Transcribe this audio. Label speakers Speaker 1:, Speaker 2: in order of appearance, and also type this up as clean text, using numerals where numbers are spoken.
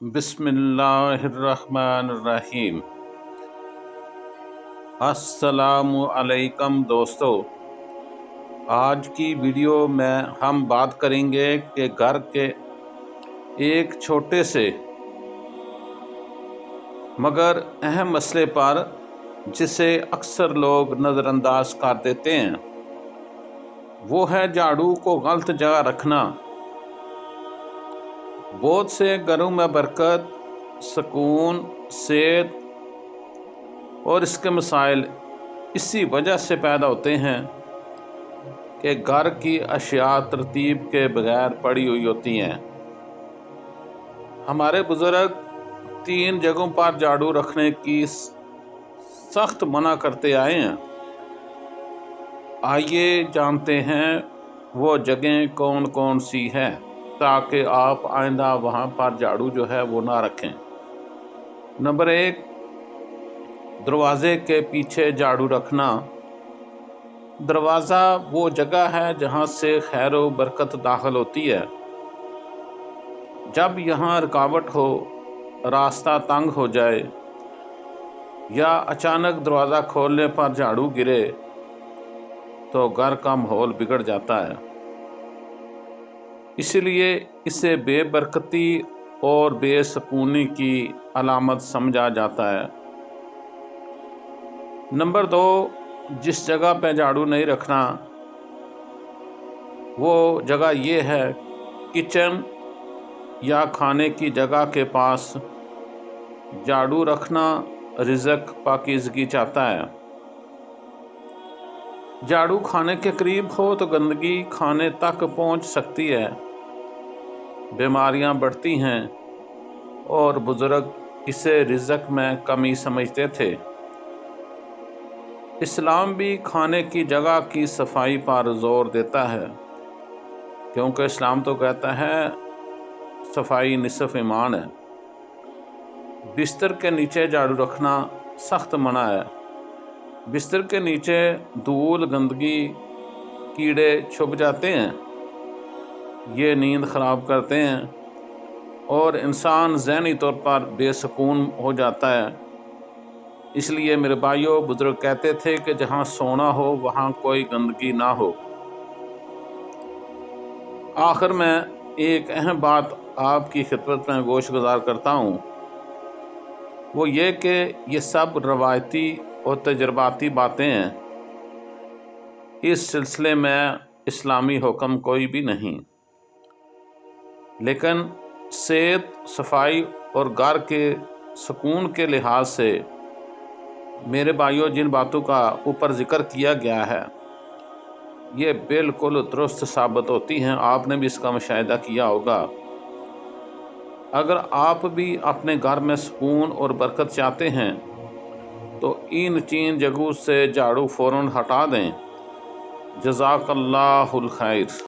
Speaker 1: بسم اللہ الرحمن الرحیم۔ السلام علیکم دوستو، آج کی ویڈیو میں ہم بات کریں گے کہ گھر کے ایک چھوٹے سے مگر اہم مسئلے پر جسے اکثر لوگ نظر انداز کر دیتے ہیں، وہ ہے جھاڑو کو غلط جگہ رکھنا۔ بہت سے گھروں میں برکت، سکون، صحت اور اس کے مسائل اسی وجہ سے پیدا ہوتے ہیں کہ گھر کی اشیاء ترتیب کے بغیر پڑی ہوئی ہوتی ہیں۔ ہمارے بزرگ 3 جگہوں پر جھاڑو رکھنے کی سخت منع کرتے آئے ہیں۔ آئیے جانتے ہیں وہ جگہیں کون کون سی ہیں تاکہ آپ آئندہ وہاں پر جھاڑو جو ہے وہ نہ رکھیں۔ نمبر 1، دروازے کے پیچھے جھاڑو رکھنا۔ دروازہ وہ جگہ ہے جہاں سے خیر و برکت داخل ہوتی ہے۔ جب یہاں رکاوٹ ہو، راستہ تنگ ہو جائے یا اچانک دروازہ کھولنے پر جھاڑو گرے تو گھر کا ماحول بگڑ جاتا ہے۔ اس لیے اسے بے برکتی اور بے سکونی کی علامت سمجھا جاتا ہے۔ نمبر 2، جس جگہ پہ جھاڑو نہیں رکھنا وہ جگہ یہ ہے کچن یا کھانے کی جگہ کے پاس جھاڑو رکھنا رزق پاکیزگی چاہتا ہے۔ جھاڑو کھانے کے قریب ہو تو گندگی کھانے تک پہنچ سکتی ہے، بیماریاں بڑھتی ہیں، اور بزرگ اسے رزق میں کمی سمجھتے تھے۔ اسلام بھی کھانے کی جگہ کی صفائی پر زور دیتا ہے، کیونکہ اسلام تو کہتا ہے صفائی نصف ایمان ہے۔ بستر کے نیچے جھاڑو رکھنا سخت منع ہے۔ بستر کے نیچے دھول، گندگی، کیڑے چھپ جاتے ہیں، یہ نیند خراب کرتے ہیں اور انسان ذہنی طور پر بے سکون ہو جاتا ہے۔ اس لیے میرے بھائیوں، بزرگ کہتے تھے کہ جہاں سونا ہو وہاں کوئی گندگی نہ ہو۔ آخر میں ایک اہم بات آپ کی خدمت میں گوش گزار کرتا ہوں، وہ یہ کہ یہ سب روایتی اور تجرباتی باتیں ہیں، اس سلسلے میں اسلامی حکم کوئی بھی نہیں، لیکن صحت، صفائی اور گھر کے سکون کے لحاظ سے میرے بھائیوں جن باتوں کا اوپر ذکر کیا گیا ہے یہ بالکل درست ثابت ہوتی ہیں۔ آپ نے بھی اس کا مشاہدہ کیا ہوگا۔ اگر آپ بھی اپنے گھر میں سکون اور برکت چاہتے ہیں تو ان 3 جگہوں سے جھاڑو فوراً ہٹا دیں۔ جزاک اللہ الخیر۔